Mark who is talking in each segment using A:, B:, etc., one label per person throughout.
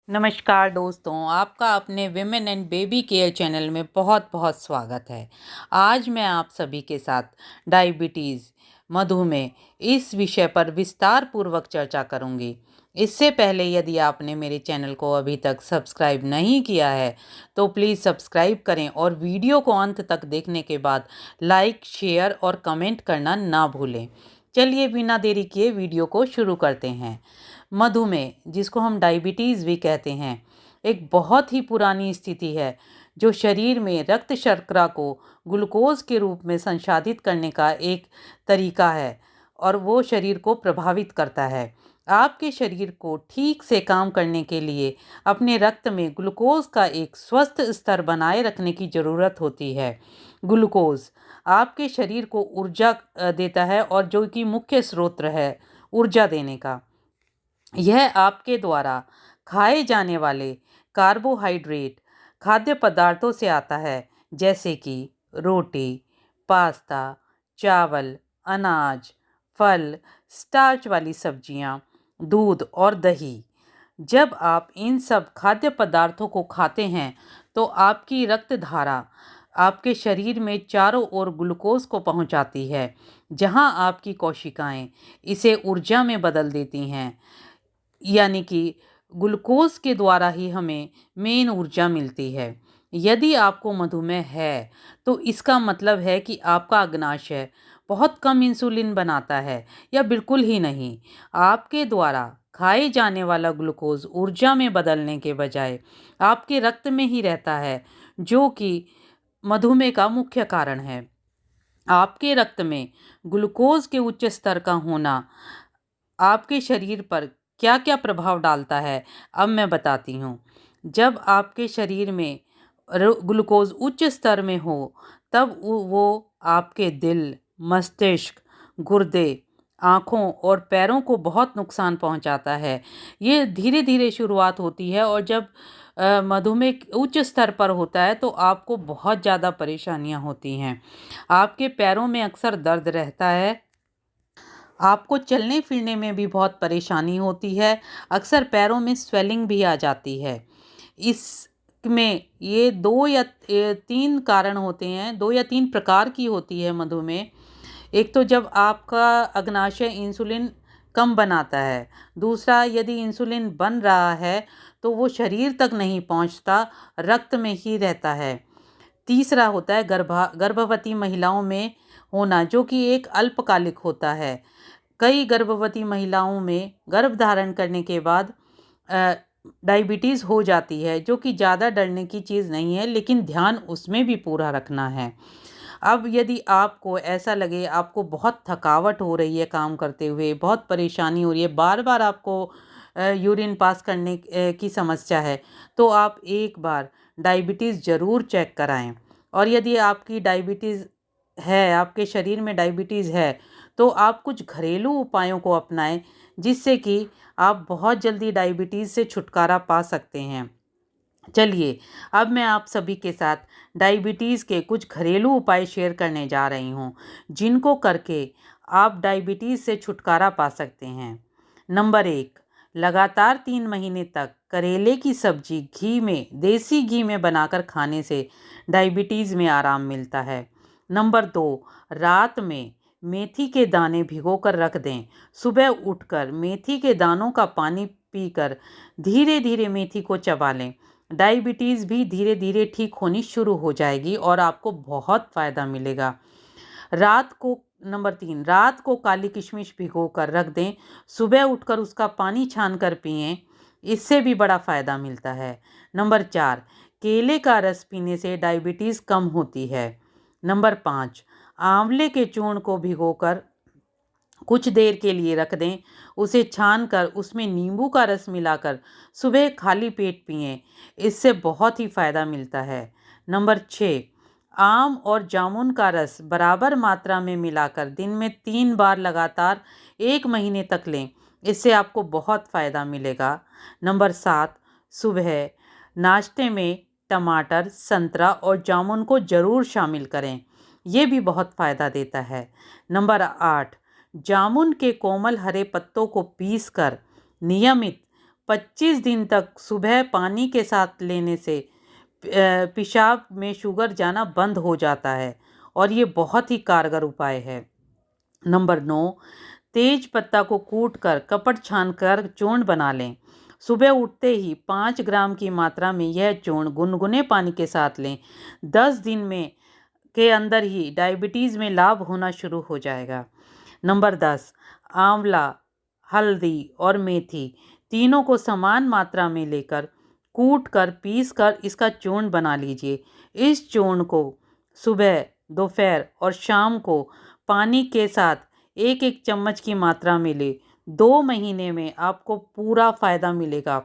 A: नमस्कार दोस्तों, आपका अपने women and baby care channel में बहुत बहुत स्वागत है। आज मैं आप सभी के साथ डायबिटीज़, मधुमेह इस विषय पर विस्तार पूर्वक चर्चा करूंगी। इससे पहले यदि आपने मेरे चैनल को अभी तक सब्सक्राइब नहीं किया है तो प्लीज़ सब्सक्राइब करें और वीडियो को अंत तक देखने के बाद लाइक, शेयर और कमेंट करना ना भूलें। चलिए बिना देरी किए वीडियो को शुरू करते हैं। मधुमेह, जिसको हम डायबिटीज़ भी कहते हैं, एक बहुत ही पुरानी स्थिति है जो शरीर में रक्त शर्करा को ग्लूकोज के रूप में संसाधित करने का एक तरीका है और वो शरीर को प्रभावित करता है। आपके शरीर को ठीक से काम करने के लिए अपने रक्त में ग्लूकोज का एक स्वस्थ स्तर बनाए रखने की ज़रूरत होती है। ग्लूकोज आपके शरीर को ऊर्जा देता है और जो कि मुख्य स्रोत है ऊर्जा देने का। यह आपके द्वारा खाए जाने वाले कार्बोहाइड्रेट खाद्य पदार्थों से आता है, जैसे कि रोटी, पास्ता, चावल, अनाज, फल, स्टार्च वाली सब्जियां, दूध और दही। जब आप इन सब खाद्य पदार्थों को खाते हैं तो आपकी रक्त धारा आपके शरीर में चारों ओर ग्लूकोज को पहुंचाती है, जहां आपकी कोशिकाएं इसे ऊर्जा में बदल देती हैं। यानी कि ग्लूकोज के द्वारा ही हमें मेन ऊर्जा मिलती है। यदि आपको मधुमेह है तो इसका मतलब है कि आपका अग्नाशय बहुत कम इंसुलिन बनाता है या बिल्कुल ही नहीं। आपके द्वारा खाए जाने वाला ग्लूकोज ऊर्जा में बदलने के बजाय आपके रक्त में ही रहता है, जो कि मधुमेह का मुख्य कारण है। आपके रक्त में ग्लूकोज के उच्च स्तर का होना आपके शरीर पर क्या क्या प्रभाव डालता है, अब मैं बताती हूँ। जब आपके शरीर में ग्लूकोज उच्च स्तर में हो तब वो आपके दिल, मस्तिष्क, गुर्दे, आँखों और पैरों को बहुत नुकसान पहुँचाता है। ये धीरे धीरे शुरुआत होती है और जब मधुमेह उच्च स्तर पर होता है तो आपको बहुत ज़्यादा परेशानियाँ होती हैं। आपके पैरों में अक्सर दर्द रहता है, आपको चलने फिरने में भी बहुत परेशानी होती है, अक्सर पैरों में स्वेलिंग भी आ जाती है। इसमें ये 2 या 3 कारण होते हैं, 2 या 3 प्रकार की होती है मधुमेह। एक तो जब आपका अग्नाशय इंसुलिन कम बनाता है, दूसरा यदि इंसुलिन बन रहा है तो वो शरीर तक नहीं पहुंचता, रक्त में ही रहता है। तीसरा होता है गर्भवती महिलाओं में होना, जो कि एक अल्पकालिक होता है। कई गर्भवती महिलाओं में गर्भ धारण करने के बाद डायबिटीज़ हो जाती है, जो कि ज़्यादा डरने की चीज़ नहीं है, लेकिन ध्यान उसमें भी पूरा रखना है। अब यदि आपको ऐसा लगे आपको बहुत थकावट हो रही है काम करते हुए, बहुत परेशानी हो रही है, बार बार आपको यूरिन पास करने की समस्या है, तो आप एक बार डायबिटीज़ ज़रूर चेक कराएं। और यदि आपकी डायबिटीज़ है, आपके शरीर में डायबिटीज़ है, तो आप कुछ घरेलू उपायों को अपनाएं, जिससे कि आप बहुत जल्दी डायबिटीज़ से छुटकारा पा सकते हैं। चलिए, अब मैं आप सभी के साथ डायबिटीज़ के कुछ घरेलू उपाय शेयर करने जा रही हूँ, जिनको करके आप डायबिटीज़ से छुटकारा पा सकते हैं। नंबर 1, लगातार 3 महीने तक करेले की सब्जी देसी घी में बनाकर खाने से डायबिटीज़ में आराम मिलता है। नंबर 2, रात में मेथी के दाने भिगोकर रख दें। सुबह उठकर मेथी के दानों का पानी पीकर धीरे धीरे मेथी को चबा लें। डायबिटीज़ भी धीरे धीरे ठीक होनी शुरू हो जाएगी और आपको बहुत फ़ायदा मिलेगा। नंबर 3, रात को काली किशमिश भिगो कर रख दें। सुबह उठकर उसका पानी छान कर पिएं, इससे भी बड़ा फ़ायदा मिलता है। नंबर 4, केले का रस पीने से डायबिटीज़ कम होती है। नंबर 5, आंवले के चूर्ण को भिगोकर कुछ देर के लिए रख दें, उसे छान कर उसमें नींबू का रस मिलाकर सुबह खाली पेट पिएं, इससे बहुत ही फ़ायदा मिलता है। नंबर 6, आम और जामुन का रस बराबर मात्रा में मिलाकर दिन में 3 बार लगातार 1 महीने तक लें, इससे आपको बहुत फ़ायदा मिलेगा। नंबर 7, सुबह नाश्ते में टमाटर, संतरा और जामुन को ज़रूर शामिल करें, ये भी बहुत फ़ायदा देता है। नंबर 8, जामुन के कोमल हरे पत्तों को पीसकर नियमित 25 दिन तक सुबह पानी के साथ लेने से पेशाब में शुगर जाना बंद हो जाता है और ये बहुत ही कारगर उपाय है। नंबर 9, तेज पत्ता को कूट कर कपट छान कर चूर्ण बना लें। सुबह उठते ही 5 ग्राम की मात्रा में यह चूर्ण गुनगुने पानी के साथ लें। 10 दिन में के अंदर ही डायबिटीज़ में लाभ होना शुरू हो जाएगा। नंबर 10, आंवला, हल्दी और मेथी तीनों को समान मात्रा में लेकर कूट कर पीस कर इसका चूर्ण बना लीजिए। इस चूर्ण को सुबह, दोपहर और शाम को पानी के साथ 1-1 चम्मच की मात्रा में ले। 2 महीने में आपको पूरा फ़ायदा मिलेगा।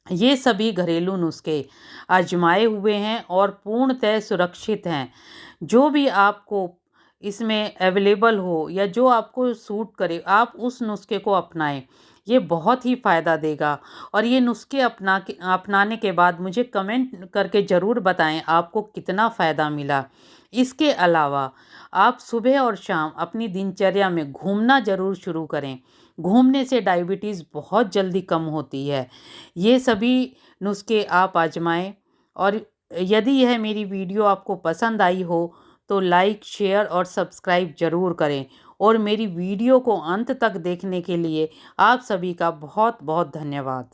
A: ये सभी घरेलू नुस्खे आजमाए हुए हैं और पूर्णतः सुरक्षित हैं। जो भी आपको इसमें अवेलेबल हो या जो आपको सूट करे, आप उस नुस्खे को अपनाएं। ये बहुत ही फ़ायदा देगा और ये नुस्खे अपनाने के बाद मुझे कमेंट करके ज़रूर बताएं आपको कितना फ़ायदा मिला। इसके अलावा आप सुबह और शाम अपनी दिनचर्या में घूमना ज़रूर शुरू करें। घूमने से डायबिटीज़ बहुत जल्दी कम होती है। ये सभी नुस्खे आप आजमाएं और यदि यह मेरी वीडियो आपको पसंद आई हो तो लाइक, शेयर और सब्सक्राइब ज़रूर करें और मेरी वीडियो को अंत तक देखने के लिए आप सभी का बहुत बहुत धन्यवाद।